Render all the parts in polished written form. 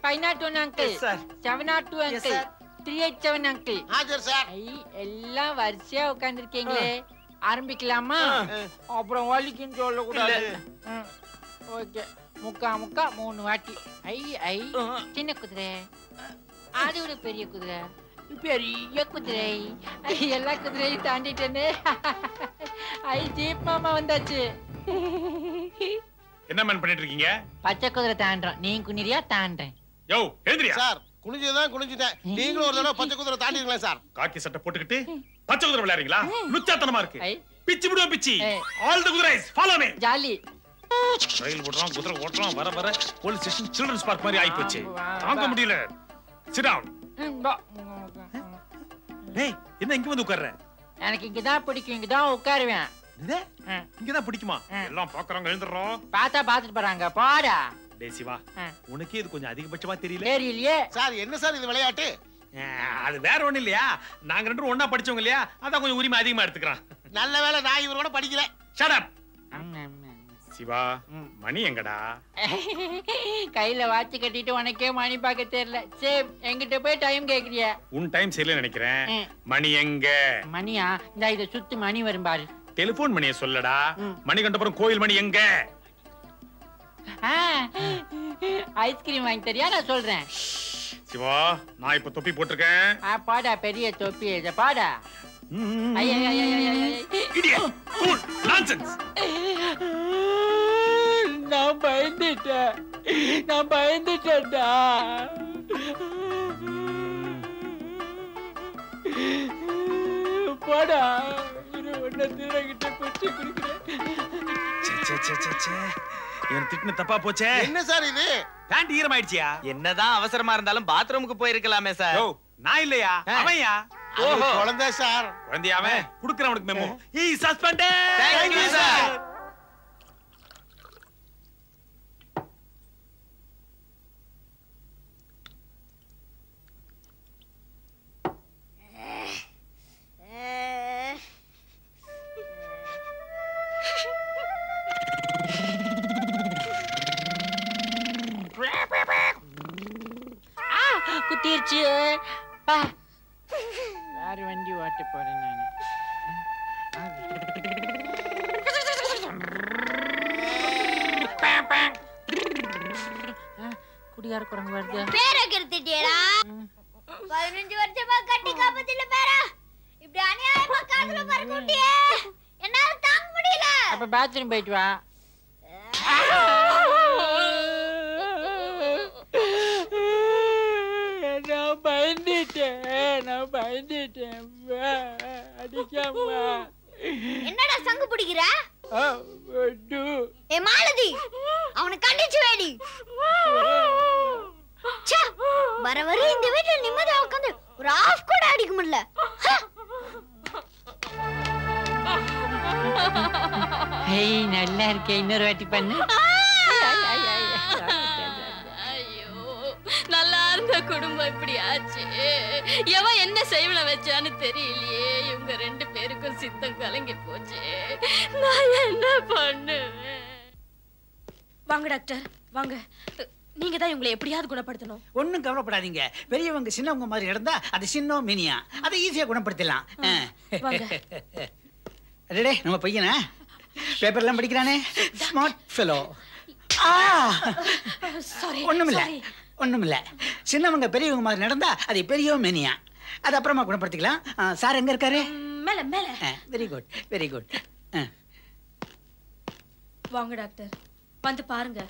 501 uncle. Yes, sir. 702 uncle. Yes, sir. 387 uncle. ஹாஜர் sir. எல்லாம் வரிசையா உட்கார்ந்திருக்கீங்களே. ஆரம்பிக்கலாமா? அப்புறம் வலிக்குன்னு சொல்லக்கூடாது. ஓகே. முக்கா 3 வாட்டி. சின்ன குதிரை. அது ஒரு பெரிய குதிரை. பெரிய குதிரை. எல்லா குதிரையும் தாண்டிட்டேனே. ஜீப் மாமா வந்தாச்சு. என்ன மேன் பண்ணிட்டு இருக்கீங்க? பச்சை குதிரை தாண்டறோம். நீ குனிறியா தாண்டறேன்? யோ எழுந்திரியா. சார் குனிஞ்சதான் குனிஞ்சிட்டேன். நீங்களும் ஒரு தடவை பச்சை குதிரை தாண்டிங்களா சார்? காக்கி சட்டை போட்டுக்கிட்டு பச்சை குதிரை விளையாடுறீங்களா? லுச்சாத்தனமா இருக்கு. பிச்சி விடுவோம் பிச்சி. ஆல் தி குதிரைஸ் ஃபாலோ மீ. ஜாலி. ரயில் ஓடுறோம், குதிரை ஓடுறோம், வர போலீஸ் ஸ்டேஷன் சில்ட்ரன்ஸ் பார்க் மாதிரி ஆயி போச்சு. தாங்க முடியல. Sit down. டேய் என்ன இங்க வந்து உட்கார்ற? எனக்கு இங்க தான் பிடிக்கும். இங்க தான் உட்காருவேன். இங்க தான் பிடிக்குமா? எல்லாம் பாக்குறாங்க எழுந்துறோம். பாத்துட்டு போறாங்க. போடா. டேய் சிவா, உனக்கே இது கொஞ்சம் அதிகபட்சமா தெரியல. தெரியலையே. சார் என்ன சார் இது விளையாட்டு? அது வேற ஒண்ணு இல்லையா, நாங்க ரெண்டு ஒண்ணா படிச்சவங்க இல்லையா, அதான் கொஞ்சம் உரிமை அதிகமா எடுத்துக்கிறான். நல்ல வேளை நான் இவரோட படிக்கல. Shut up. சிவா, மணி எங்கடா? கையில வாட்ச் கட்டிட்டு உனக்கே மணி பார்க்க தெரியல. சேம் எங்கிட்ட போய் டைம் கேக்குறிய? உன் டைம் சரியில்லை நினைக்கிறேன். மணி எங்க? மணியா? இந்த இத சுத்து மணி வரும் பாரு. டெலிபோன் மணியை சொல்லடா. மணி கண்டபுரம் கோயில் மணி எங்க? ஐஸ்கிரீம் வாங்கி தரியா? நான் சொல்றேன். சிவா, நான் இப்ப தொப்பி போட்டிருக்கேன். பாடா பெரிய தொப்பி. இத பாடா. நான் பயந்துட்டேன்டா. போடா. இவன் திட்டின தப்பா போச்சே. என்ன சார் இது? பேண்ட் ஈரமாயிடுச்சியா? என்னதான் அவசரமா இருந்தாலும் பாத்ரூமுக்கு போயிருக்கலாமே சார். நான் இல்லையா, அவன்யா. ஓஹோ, குழந்தை சார். குழந்தையா அவன்? குடுக்குறேன் அவனுக்கு memo. He suspended. Thank you sir. குத்திருச்சு. யாரு வண்டி ஓட்ட போறேன் நானு? குடியார குரங்கு வருது. பேரை கெடுத்துட்டியடா. 15 வருஷமா கட்டி காப்பத்தில பேரா. இப்படி அநியாயமா காதுல பறக்க விட்டியே. என்னால தாங்க முடியல. அப்ப பாத்ரூம் போயிட்டு வா. நான் பயந்துட்டேன். அடிக்காமா. என்னடா சங்கு பிடிக்கிற? ஏ மாலதி, அவனை கண்டிச்சு வேடி. வர வர இந்த வீட்டுல நிம்மதியா உட்காந்து ஒரு ஆஃப் கூட அடிக்க முடியல. நல்லா இருக்கே. இன்னொரு வாட்டி பண்ணு. நல்லா இருந்த குடும்பம் இப்படி ஆச்சு. எவன் என்ன செய்வன வச்சான்னு தெரியலையே. இவங்க 2 பேருக்கும் சித்தம் கலங்கி போச்சு. நான் என்ன பண்ணுவேன்? வாங்க டாக்டர் வாங்க. நீங்க தான் இவங்களை எப்படியாவது குணப்படுத்தணும். ஒன்னும் கவலைப்படாதீங்க. பெரியவங்க சின்னவங்க மாதிரி நடந்தா அது சின்ன மினியா, அதை ஈஸியா குணப்படுத்தலாம். அடடே, நம்ம பையனா பேப்பர்லாம் படிக்கிறானே, ஸ்மார்ட் ஃபெலோ. ஒண்ணுமில்ல. சின்னவங்க பெரியவங்க மாதிரி நடந்தா அது பெரிய மேனியா, அது அப்புறமா குணப்படுத்திக்கலாம். சார் எங்க இருக்காரு? மேல மேல. Very good. வாங்க டாக்டர், வந்து பாருங்க.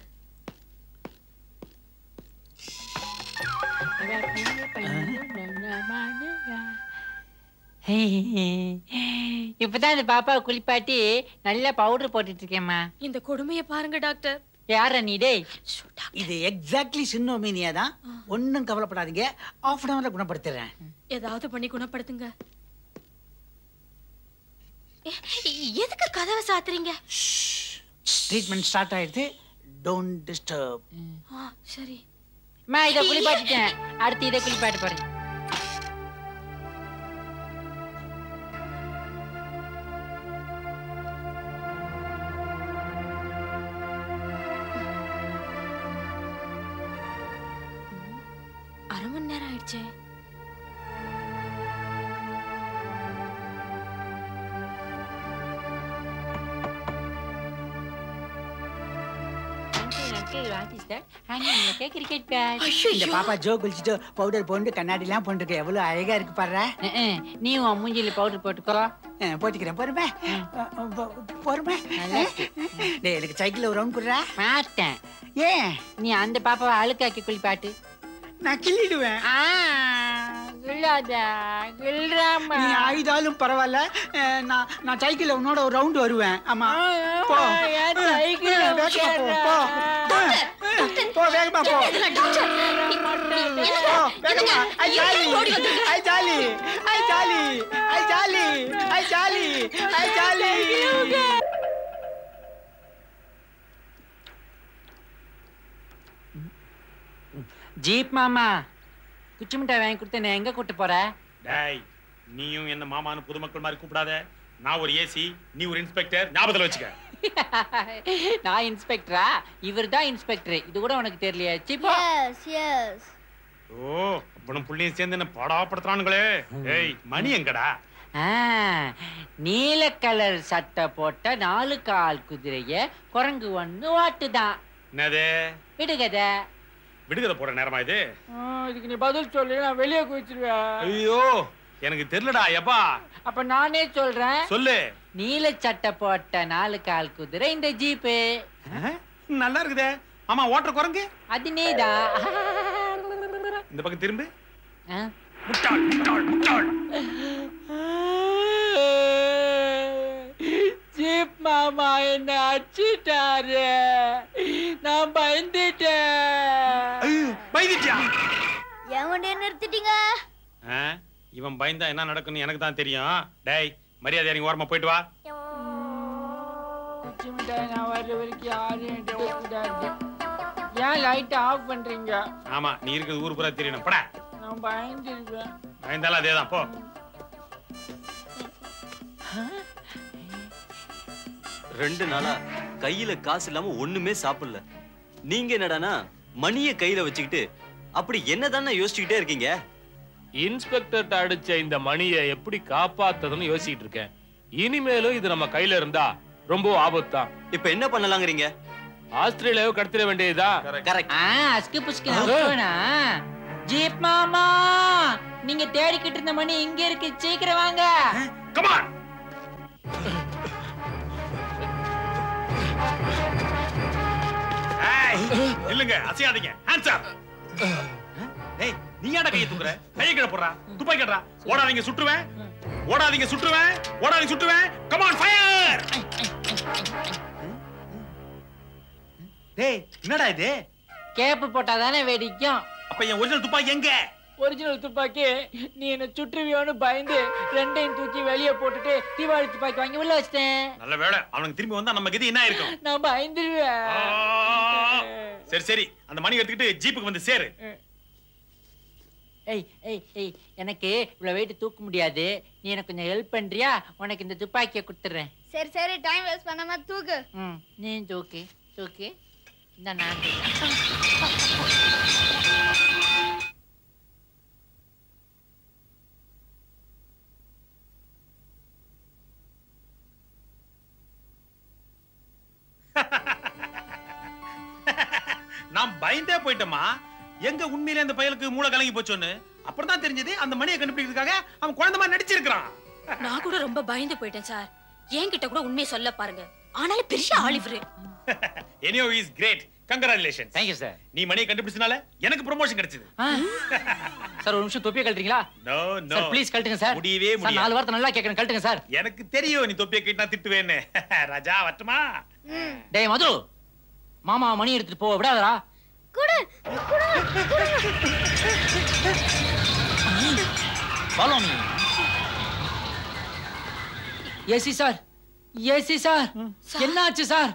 இப்பதான் இந்த பாப்பாவை குளிப்பாட்டி நல்ல பவுடர் போட்டுட்டு இருக்கேம்மா. இந்த கொடுமையை பாருங்க டாக்டர். யார நீ? டேய், இது எக்ஸாக்ட்லி சின்னோமீனியா தான். ஒன்னும் கவலைப்படாதீங்க, half an hourல குணப்படுத்துறேன். ஏதாவது பண்ணி குணப்படுத்துங்க. எதுக்கு கதவை சாத்துறீங்க? ட்ரீட்மெண்ட் ஸ்டார்ட் ஆயிடுது. Don't disturb. சரி. மா, இத குளிப்பாட்டிட்டேன். அடுத்து இத குளிப்பாட்ட போறேன். ஆச்சு? இந்த பாப்பா ஜோ குளிச்சுட்டு பவுடர் போட்டு கண்ணாடி எல்லாம் போட்டுருக்கு. எவ்வளவு அழகா இருக்கு பாரு. நீ உன் மூஞ்சில பவுடர் போட்டுக்கோ. போட்டுக்கிறேன். பொறுமை பொறுமை. டேய் எனக்கு சைக்கிள்ல ஒரு ரவுண்ட் குடுறா. மாட்டேன். ஏன்? நீ அந்த பாப்பாவை அழுக்காக்கி குளிப்பாட்டு. நான் கிள்ளிடுவேன். நீ ஆயுதாலும் பரவாயில்ல. நான் சைக்கிள்ல உன்னோட ஒரு ரவுண்ட் வருவேன். ஆமா போ. போ வேகமா போ. ஜீப் மாமா குச்சி மிட்டாய் வாங்கி கொடுத்து நான் எங்க கூட்டு போற? டேய் நீயும் என்ன மாமான்னு பொதுமக்கள் மாதிரி கூப்பிடாத. நான் ஒரு ஏசி, நீ ஒரு இன்ஸ்பெக்டர். ஞாபகத்துல வச்சுக்க. நான் இன்ஸ்பெக்டரா? இவர்தான் இன்ஸ்பெக்டர். இது கூட உனக்கு தெரியலையா? சிப்பா. S S. ஓ அப்பனும் புள்ளியும் சேர்ந்து என்ன பாடாப்படுத்துறானுங்களே. ஏய் மணி எங்கடா? நீல கலர் சட்டை போட்ட 4 கால் குதிரைய குரங்கு ஒண்ணு வாட்டுதான். என்னது? விடுகத. விடுகதை போற நேரமா இது? இதுக்கு நீ பதில் சொல்லு, நான் வெளியே குதிச்சிருவேன். ஐயோ எனக்கு தெரியலடா. எப்பா? அப்ப நானே சொல்றேன். சொல்லு. நீல சட்டை போட்ட 4 கால் குதிரை இந்த ஜீப்பு. நல்லா இருக்குதே. ஆமா ஓட்டர் குரங்கு அது நீதான். இந்த பக்கம் திரும்பு. முட்டாள் முட்டாள் முட்டாள். ஜீப் மாமா என்ன அடிச்சிட்டாரு. நான் பயந்துட்டேன். பயந்துட்டியா? ஏன் வண்டியை நிறுத்திட்டீங்க? இவன் பயந்தா என்ன நடக்குன்னு எனக்கு தான் தெரியும். டேய் மரியாதை நீங்க ஓரமா போயிட்டு வா. குச்சி மிட்டாய் நான் வர்ற வரைக்கும் யாரும் என்கிட்ட கூடாது. ஏன் லைட் ஆஃப் பண்றீங்க? ஆமா நீ இருக்கிறது ஊர் பூரா தெரியணும். பட. நான் பயந்துருவேன். பயந்தாலும் அதேதான் போ. ரெண்டு நாளா கையில காசு இல்லாம ஒண்ணுமே சாப்பிடல. நீங்க என்னடானா மணிய கையில வச்சுக்கிட்டு அப்படி என்னதானே யோசிச்சுக்கிட்டே இருக்கீங்க? இன்ஸ்பெக்டர் அடிச்ச இந்த மணியை எப்படி காப்பாத்துறதுன்னு யோசிச்சுட்டு இருக்கேன். இனிமேலும் இது நம்ம கையில இருந்தா ரொம்ப ஆபத்தான். இப்ப என்ன பண்ணலாங்கிறீங்க? ஆஸ்திரேலியாவை கடத்திட வேண்டியதா? கரெக்ட். அஸ்கு புஸ்கு வேணா. ஜீப் மாமா நீங்க தேடிக்கிட்டு இருந்த மணி இங்க இருக்கு. சீக்கிரம் வாங்க. Come on. இல்லங்க அசையாதீங்க. Hands up. டேய் நீ ஏன்டா கையை தூக்குற? கையை கீழ போடுறா. துப்பாக்கி எடுறா. ஓடாதீங்க சுட்டுவேன். ஓடாதீங்க சுட்டுவேன். ஓடாதீங்க சுட்டுவேன். Come on fire. டேய் என்னடா இது? கேப் போட்டாதானே வெடிக்கும். அப்ப என் ஒரிஜினல் துப்பாக்கி எங்க? ஒரிஜினல் துப்பாக்கி நீ என்ன சுற்றுவியோன்னு பயந்து ரெண்டையும் தூக்கி வெளியே போட்டுட்டு தீபாவளி துப்பாக்கி வாங்கி உள்ள வச்சிட்டேன். நல்ல வேளை அவனுக்கு திரும்பி வந்தா நம்ம கதி என்ன இருக்கும்? நான் பயந்துருவேன். சரி சரி அந்த மணி எடுத்துக்கிட்டு ஜீப்புக்கு வந்து சேரு. ஏய் ஏய் ஏய் எனக்கு இவ்வளவு வெயிட் தூக்க முடியாது. நீ எனக்கு கொஞ்சம் ஹெல்ப் பண்றியா? உனக்கு இந்த துப்பாக்கியை கொடுத்துறேன். சரி சரி டைம் வேஸ்ட் பண்ணாம தூக்கு. நீ தூக்கு தூக்கு. இந்த நான் நான் பயந்தே போயிட்டேமா. எங்க உண்மையிலே அந்த பயலுக்கு மூளை கலங்கி போச்சோன்னு அப்புறம் தான் தெரிஞ்சது அந்த மணியை கண்டுபிடிக்கிறதுக்காக அவன் குழந்தை மாதிரி நடிச்சிருக்கான். நான் கூட ரொம்ப பயந்து போயிட்டேன் சார். என்கிட்ட கூட உண்மையை சொல்ல பாருங்க. ஆனாலும் பெரிய Oliver. Anyhow he is great. Congratulations. Thank you sir. நீ மணியை கண்டுபிடிச்சனால எனக்கு ப்ரமோஷன் கிடைச்சது. சார் ஒரு நிமிஷம் தொப்பியை கழட்டுறீங்களா? No no. சார் ப்ளீஸ் கழட்டுங்க சார். முடியவே முடியாது. 4 வார்த்தை நல்லா கேக்குறேன் கழட்டுங்க சார். எனக்கு தெரியும் நீ தொப்பியை கட்டினா திட்டுவேன்னு. ராஜா வரட்டுமா? டேய் மது மாமா மணி எடுத்துட்டு போ விடாதடா. குடு குடு. Follow me. AC sir. AC sir. என்னாச்சு சார்?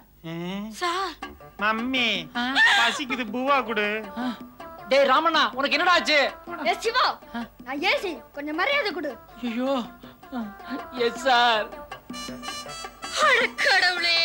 சார் மம்மி பசிக்குது பூவா குடு. டேய் ராமண்ணா உனக்கு என்னடா ஆச்சு? எஸ் சிவா நான் ஏசி கொஞ்சம் மரியாதை கொடு. ஐயோ எஸ் சார். அட கடவுளே